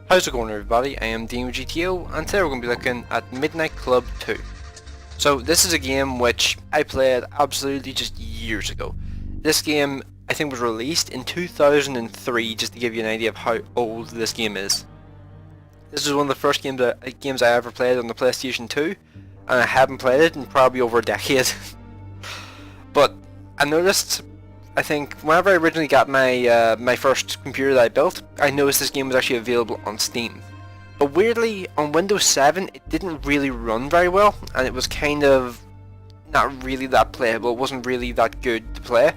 How's it going, everybody? I am DeanoGTO, and today we're going to be looking at Midnight Club 2. So this is a game which I played absolutely just years ago. This game I think was released in 2003, just to give you an idea of how old this game is. This is one of the first games I ever played on the PlayStation 2, and I haven't played it in probably over a decade. But I noticed, I think whenever I originally got my my first computer that I built, I noticed this game was actually available on Steam. But weirdly, on Windows 7 it didn't really run very well, and it was kind of not really that playable. It wasn't really that good to play.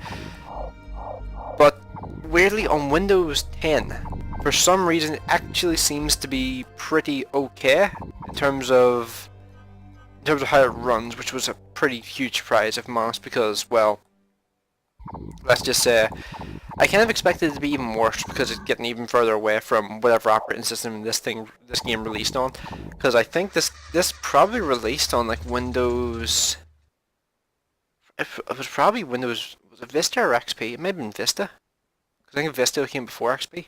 But weirdly, on Windows 10, for some reason it actually seems to be pretty okay in terms of how it runs, which was a pretty huge surprise if I'm honest, because, well, let's just say I kind of expected it to be even worse because it's getting even further away from whatever operating system this game released on. Because I think this probably released on like Windows. It was probably Windows. Was it Vista or XP? It may have been Vista. Because I think Vista came before XP.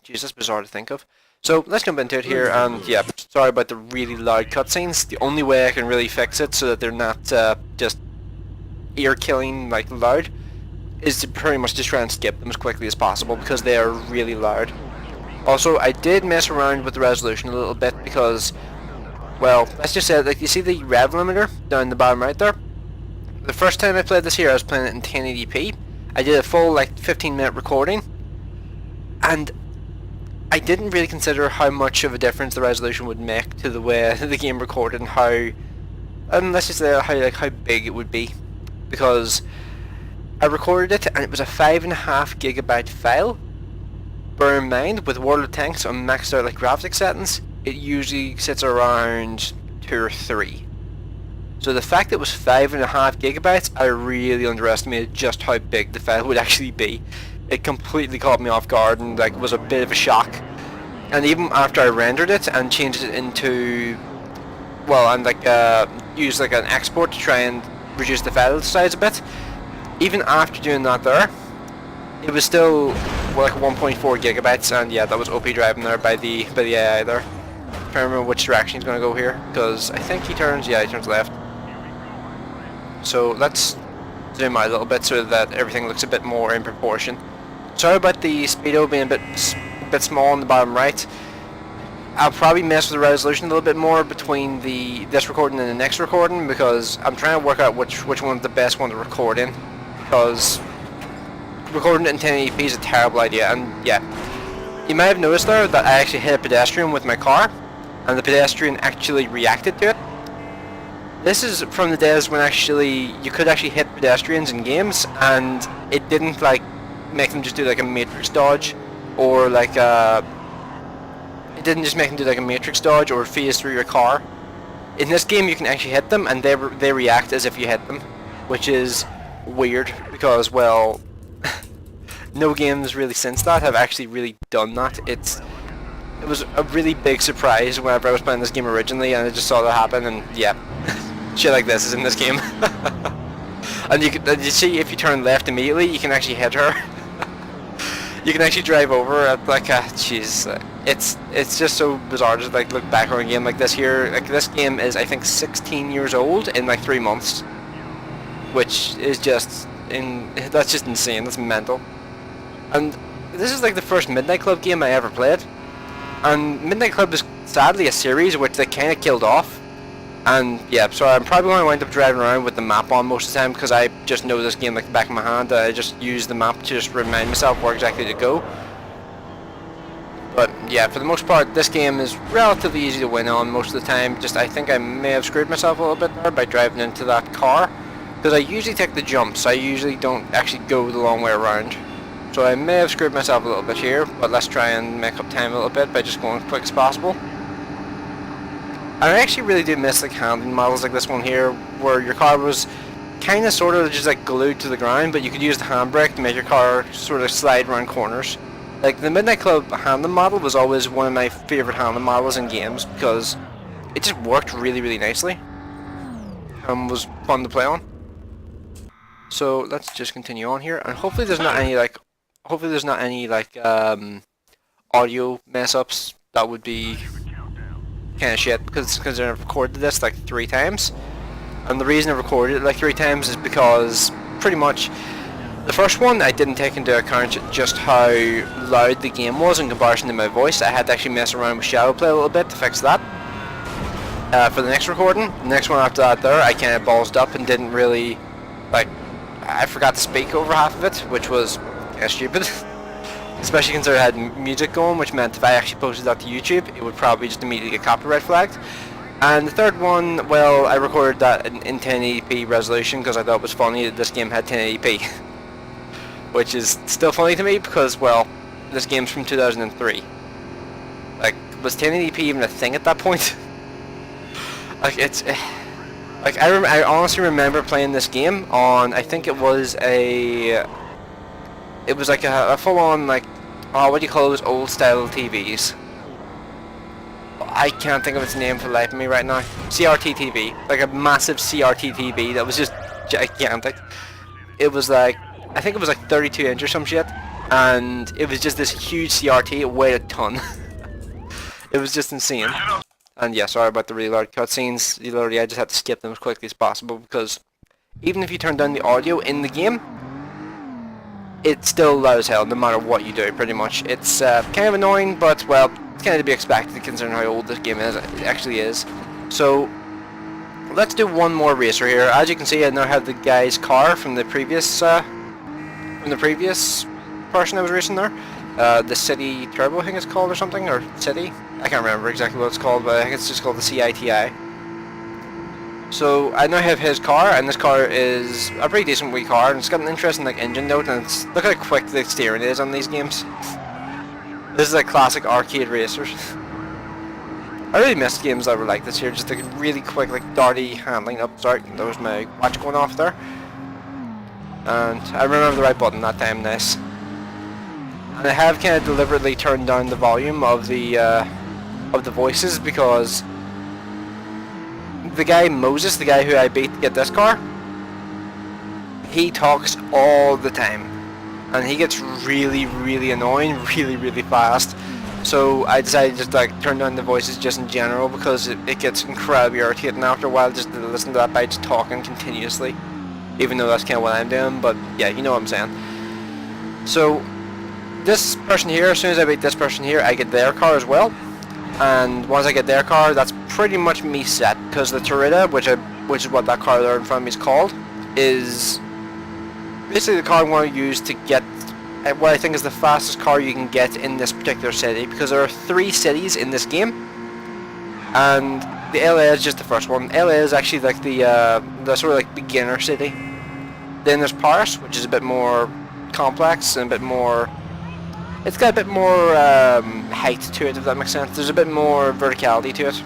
Jeez, that's bizarre to think of. So let's jump into it here, and yeah, sorry about the really loud cutscenes. The only way I can really fix it so that they're not just ear-killing like loud is to pretty much just try and skip them as quickly as possible because they are really loud. Also, I did mess around with the resolution a little bit because, well, let's just say, like, you see the rev limiter down the bottom right there? The first time I played this here, I was playing it in 1080p. I did a full like 15-minute recording, and I didn't really consider how much of a difference the resolution would make to the way the game recorded and how, let's just say how big it would be, because I recorded it and it was a 5.5 gigabyte file. Bear in mind, with World of Tanks on maxed out like graphics settings, it usually sits around 2 or 3. So the fact that it was 5.5 gigabytes, I really underestimated just how big the file would actually be. It completely caught me off guard and like was a bit of a shock. And even after I rendered it and changed it into, well, and like used like an export to try and reduce the file size a bit, even after doing that there, it was still like 1.4 gigabytes, and yeah, that was OP driving there by the AI there. I'm trying to remember which direction he's going to go here, because I think he turns left. So let's zoom out a little bit so that everything looks a bit more in proportion. Sorry about the speedo being a bit small on the bottom right. I'll probably mess with the resolution a little bit more between this recording and the next recording, because I'm trying to work out which one's the best one to record in, because recording it in 1080p is a terrible idea. And yeah, you might have noticed there that I actually hit a pedestrian with my car, and the pedestrian actually reacted to it. This is from the days when actually you could actually hit pedestrians in games and it didn't like make them just do like a matrix dodge, or like it didn't just make them do like a matrix dodge or phase through your car. In this game you can actually hit them and they react as if you hit them, which is weird because, well, no games really since that have actually really done that. It was a really big surprise whenever I was playing this game originally and I just saw that happen, and yeah, shit like this is in this game. And you see, if you turn left immediately, you can actually hit her. You can actually drive over at like jeez, it's just so bizarre to like look back on a game like this here. Like, this game is, I think, 16 years old in like 3 months, which is just that's just insane. That's mental. And this is like the first Midnight Club game I ever played, and Midnight Club is sadly a series which they kind of killed off. And yeah, so I'm probably going to wind up driving around with the map on most of the time, because I just know this game like the back of my hand. I just use the map to just remind myself where exactly to go. But yeah, for the most part, this game is relatively easy to win on most of the time. Just, I think I may have screwed myself a little bit there by driving into that car, because I usually take the jumps. I usually don't actually go the long way around. So I may have screwed myself a little bit here, but let's try and make up time a little bit by just going as quick as possible. I actually really do miss like handling models like this one here, where your car was kind of sort of just like glued to the ground, but you could use the handbrake to make your car sort of slide around corners. Like, the Midnight Club handling model was always one of my favourite handling models in games, because it just worked really, really nicely and was fun to play on. So let's just continue on here, and hopefully there's not any like audio mess ups, that would be kind of shit, because I've recorded this like 3 times. And the reason I recorded it like 3 times is because pretty much the first one I didn't take into account just how loud the game was in comparison to my voice. I had to actually mess around with shadow play a little bit to fix that. For the next recording, the next one after that there, I kind of ballsed up and didn't really, like, I forgot to speak over half of it, which was kind of stupid. Especially considering I had music going, which meant if I actually posted that to YouTube, it would probably just immediately get copyright flagged. And the third one, well, I recorded that in 1080p resolution because I thought it was funny that this game had 1080p. Which is still funny to me because, well, this game's from 2003. Like, was 1080p even a thing at that point? Like, it's... Like, I honestly remember playing this game on, I think it was a... It was like a full-on, like, oh, what do you call those old-style TVs? I can't think of its name for the life of me right now. CRT TV. Like a massive CRT TV that was just gigantic. It was like, I think it was like 32 inch or some shit. And it was just this huge CRT, it weighed a ton. It was just insane. And yeah, sorry about the really loud cutscenes. Literally, I just had to skip them as quickly as possible because even if you turn down the audio in the game, it's still loud as hell no matter what you do, pretty much. It's kind of annoying, but, well, it's kind of to be expected considering how old this game is. It actually is. So, let's do one more racer here. As you can see, I now have the guy's car from the previous person I was racing there. The City Turbo, I think it's called, or something, or City. I can't remember exactly what it's called, but I think it's just called the CITI. So I now have his car, and this car is a pretty decent wee car, and it's got an interesting like engine note, and it's, look how quick the steering is on these games. This is like classic arcade racers. I really missed games that were like this here, just like really quick, like darty handling. Oh, sorry, there was my watch going off there. And I remember the right button that time, nice. And I have kind of deliberately turned down the volume of the voices because the guy Moses, the guy who I beat to get this car, he talks all the time, and he gets really, really annoying, really fast. So I decided to just like turn down the voices just in general because it gets incredibly irritating after a while just to listen to that guy just talking continuously, even though that's kind of what I'm doing. But yeah, you know what I'm saying. So this person here, as soon as I beat this person here, I get their car as well. And once I get their car, that's pretty much me set, because the Torita, which is what that car there in front of me is called, is basically the car I'm going to use to get what I think is the fastest car you can get in this particular city, because there are 3 cities in this game, and the LA is just the first one. LA is actually like the sort of like beginner city. Then there's Paris, which is a bit more complex and a bit more... It's got a bit more height to it, if that makes sense. There's a bit more verticality to it.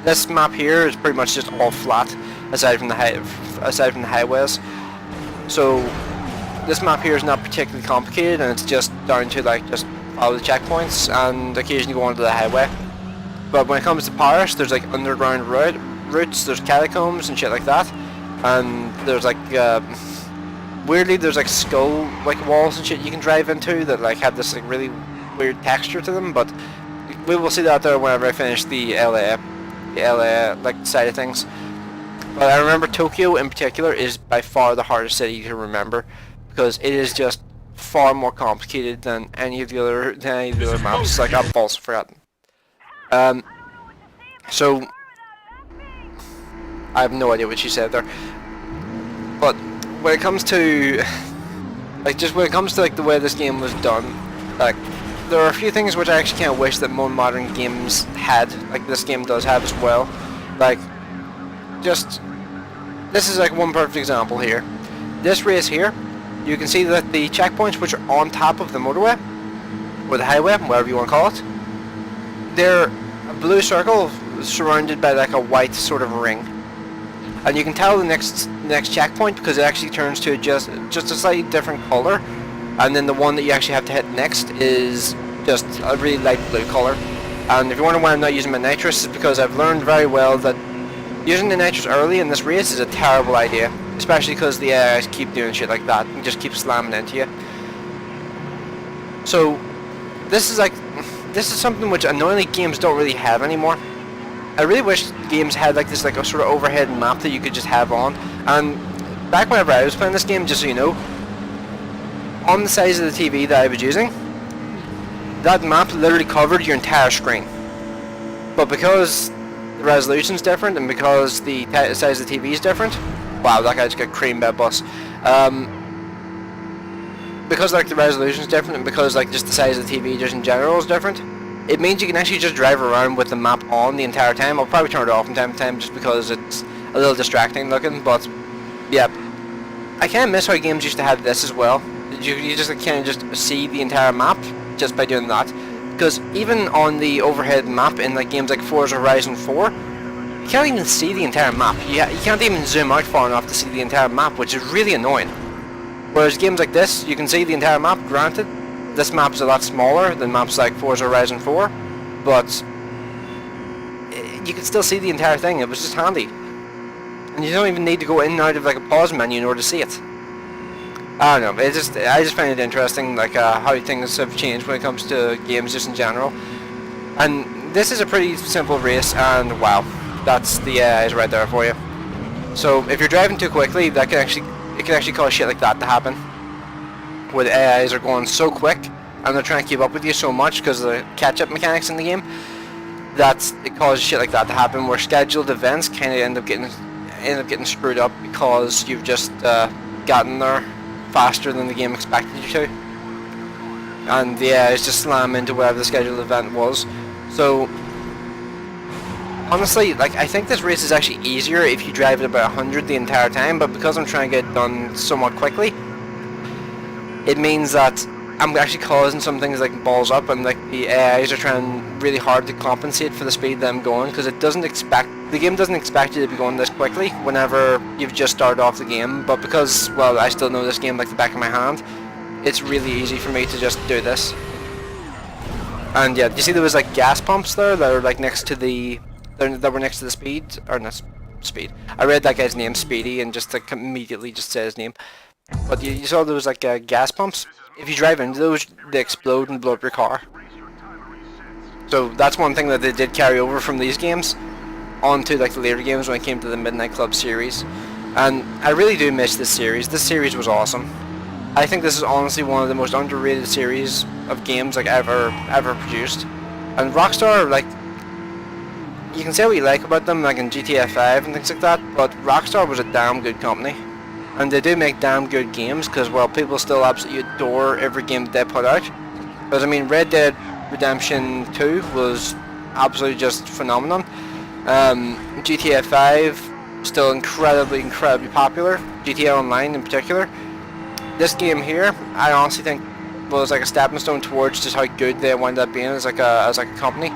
This map here is pretty much just all flat, aside from the highways. So this map here is not particularly complicated, and it's just down to like just follow the checkpoints and occasionally go onto the highway. But when it comes to Paris, there's like underground routes, there's catacombs and shit like that, and there's like weirdly, there's like skull like walls and shit you can drive into that like have this like really weird texture to them. But we will see that there whenever I finish the LA like side of things. But I remember Tokyo in particular is by far the hardest city to remember because it is just far more complicated than any of the other maps. Like I've also forgotten. So I have no idea what she said there. But when it comes to the way this game was done, like there are a few things which I actually kind of wish that more modern games had, like this game does have as well. Like, just this is like one perfect example here. This race here, you can see that the checkpoints which are on top of the motorway or the highway, whatever you want to call it, they're a blue circle surrounded by like a white sort of ring. And you can tell the next checkpoint because it actually turns to just a slightly different color, and then the one that you actually have to hit next is just a really light blue color. And if you wonder why I'm not using my nitrous, it's because I've learned very well that using the nitrous early in this race is a terrible idea, especially because the AIs keep doing shit like that and just keep slamming into you. So this is something which annoyingly games don't really have anymore. I really wish games had like this, like a sort of overhead map that you could just have on. And back whenever I was playing this game, just so you know, on the size of the TV that I was using, that map literally covered your entire screen. But because the resolution's different and because the size of the TV is different, wow, that guy just got creamed by a bus. Because like the resolution's different and because like just the size of the TV just in general is different, it means you can actually just drive around with the map on the entire time. I'll probably turn it off from time to time just because it's a little distracting looking, but yeah. I kind of miss how games used to have this as well. You just kind of just see the entire map just by doing that. Because even on the overhead map in like games like Forza Horizon 4, you can't even see the entire map. You can't even zoom out far enough to see the entire map, which is really annoying. Whereas games like this, you can see the entire map. Granted, this map is a lot smaller than maps like Forza Horizon 4, but you can still see the entire thing. It was just handy. And you don't even need to go in and out of like a pause menu in order to see it. I don't know, I just find it interesting, like how things have changed when it comes to games just in general. And this is a pretty simple race, and wow, that's the AIs right there for you. So if you're driving too quickly, it can actually cause shit like that to happen. Where the AIs are going so quick, and they're trying to keep up with you so much because of the catch-up mechanics in the game, that it causes shit like that to happen, where scheduled events kind of end up getting screwed up because you've just gotten there faster than the game expected you to, and yeah, it's just slam into whatever the scheduled event was. So honestly, like, I think this race is actually easier if you drive at about 100 the entire time, but because I'm trying to get it done somewhat quickly, it means that I'm actually causing some things like balls up, and like the AIs are trying really hard to compensate for the speed that I'm going, because the game doesn't expect you to be going this quickly whenever you've just started off the game. But because, well, I still know this game like the back of my hand, it's really easy for me to just do this. And yeah, you see there was like gas pumps there that are like next to the speed, or not speed. I read that guy's name, Speedy, and just like immediately just said his name. But you saw there was like gas pumps. If you drive into those, they explode and blow up your car. So that's one thing that they did carry over from these games onto like the later games when it came to the Midnight Club series. And I really do miss this series. This series was awesome. I think this is honestly one of the most underrated series of games like ever produced. And Rockstar, like, you can say what you like about them, like in GTA 5 and things like that, but Rockstar was a damn good company. And they do make damn good games, because, well, people still absolutely adore every game that they put out. Because, I mean, Red Dead Redemption 2 was absolutely just phenomenal. GTA 5, still incredibly popular. GTA Online in particular. This game here, I honestly think was like a stepping stone towards just how good they wound up being as like a company.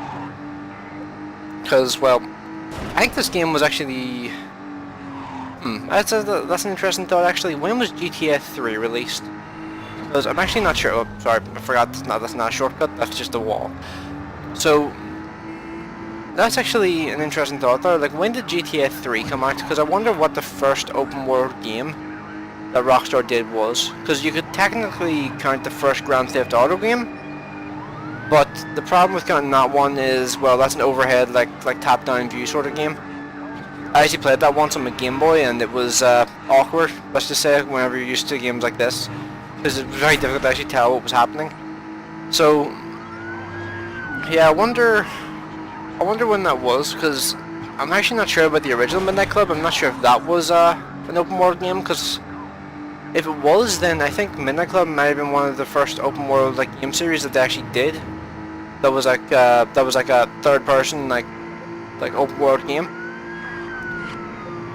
Because, well, I think this game was actually that's an interesting thought actually. When was GTA 3 released? Because I'm actually not sure. Oh, sorry, I forgot. That's not a shortcut. That's just a wall. So that's actually an interesting thought there. Like, when did GTA 3 come out? Because I wonder what the first open world game that Rockstar did was. Because you could technically count the first Grand Theft Auto game, but the problem with counting that one is, well, that's an overhead like top-down view sort of game. I actually played that once on my Game Boy, and it was awkward, let's just say, whenever you're used to games like this, because it was very difficult to actually tell what was happening. So yeah, I wonder when that was, because I'm actually not sure about the original Midnight Club. I'm not sure if that was an open world game, because if it was, then I think Midnight Club might have been one of the first open world like game series that they actually did. That was like a third person like open world game.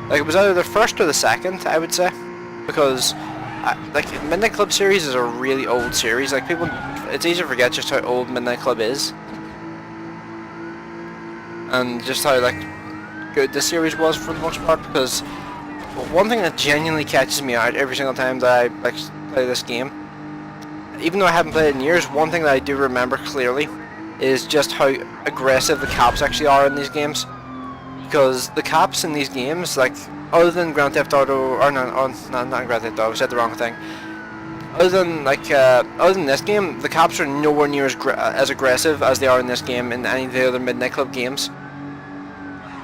Like, it was either the first or the second, I would say, because like Midnight Club series is a really old series. Like, people, it's easy to forget just how old Midnight Club is, and just how like good this series was for the most part. Because one thing that genuinely catches me out every single time that I like play this game, even though I haven't played it in years, one thing that I do remember clearly is just how aggressive the cops actually are in these games. Because the cops in these games, like, other than Grand Theft Auto, or not Grand Theft Auto, I said the wrong thing. other than this game, the cops are nowhere near as aggressive as they are in this game in any of the other Midnight Club games.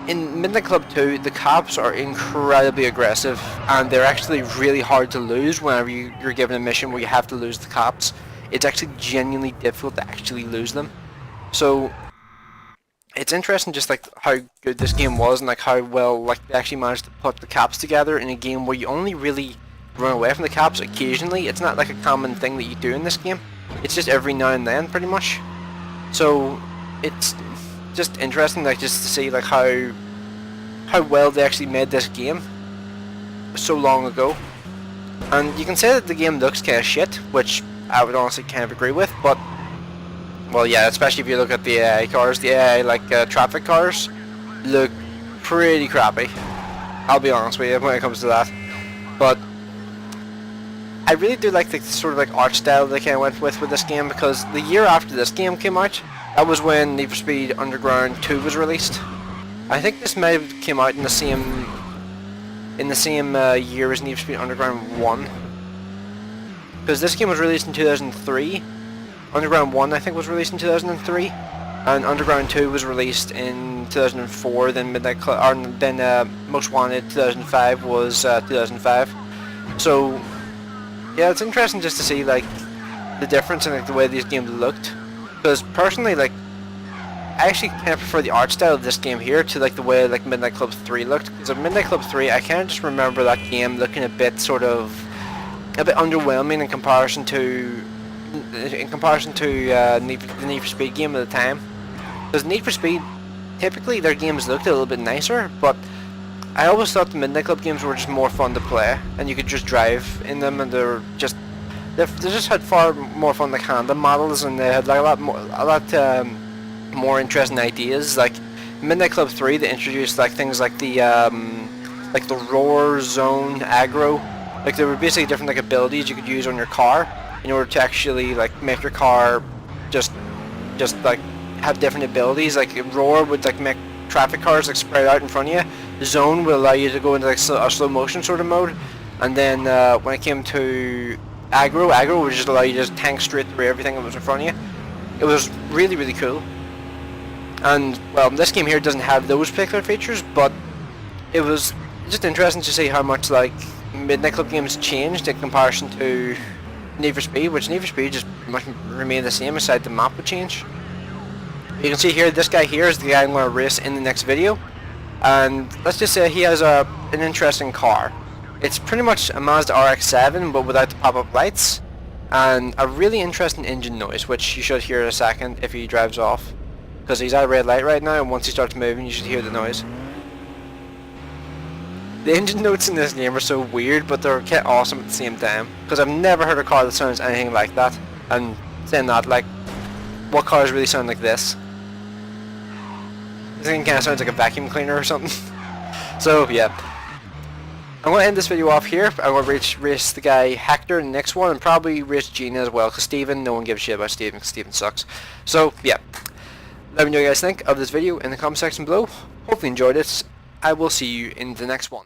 In Midnight Club 2, the cops are incredibly aggressive, and they're actually really hard to lose whenever you're given a mission where you have to lose the cops. It's actually genuinely difficult to actually lose them. So it's interesting just like how good this game was, and like how well like they actually managed to put the cops together in a game where you only really run away from the cops occasionally. It's not like a common thing that you do in this game. It's just every now and then, pretty much. So it's just interesting, like, just to see like how well they actually made this game so long ago. And you can say that the game looks kind of shit, which I would honestly kind of agree with, but well, yeah, especially if you look at the AI cars. The AI like traffic cars look pretty crappy, I'll be honest with you when it comes to that. But I really do like the sort of like art style they kind of went with this game, because the year after this game came out, that was when Need for Speed Underground 2 was released. I think this may have came out in the same year as Need for Speed Underground 1, because this game was released in 2003. Underground 1 I think was released in 2003, and Underground 2 was released in 2004. Then Most Wanted 2005 was 2005. So yeah, it's interesting just to see like the difference in like the way these games looked. Because personally, like, I actually kind of prefer the art style of this game here to like the way like Midnight Club 3 looked. Because in Midnight Club 3, I kind of just remember that game looking a bit underwhelming in comparison to the Need for Speed game at the time. Because Need for Speed, typically their games looked a little bit nicer, but I always thought the Midnight Club games were just more fun to play, and you could just drive in them, and they just had far more fun like handle models, and they had like a lot more interesting ideas. Like Midnight Club 3, they introduced like things like the roar, zone, aggro. Like there were basically different like abilities you could use on your car in order to actually like make your car just like have different abilities. Like roar would like make traffic cars like spread out in front of you. Zone will allow you to go into like a slow motion sort of mode, and then when it came to aggro would just allow you to just tank straight through everything that was in front of you. It was really, really cool. And well, this game here doesn't have those particular features, but it was just interesting to see how much like Midnight Club games changed in comparison to Need for Speed, which Need for Speed just pretty much remained the same aside the map would change. You can see here, this guy here is the guy I'm going to race in the next video, and let's just say he has an interesting car. It's pretty much a Mazda RX-7 but without the pop-up lights, and a really interesting engine noise, which you should hear in a second if he drives off, because he's at a red light right now, and once he starts moving you should hear the noise. The engine notes in this game are so weird, but they're kind of awesome at the same time, because I've never heard a car that sounds anything like that. And saying that, like, what cars really sound like this? This thing kind of sounds like a vacuum cleaner or something. So yeah, I'm going to end this video off here. I'm going to race the guy Hector in the next one, and probably race Gina as well, because Steven, no one gives a shit about Steven, because Steven sucks. So yeah, let me know what you guys think of this video in the comment section below. Hopefully you enjoyed it. I will see you in the next one.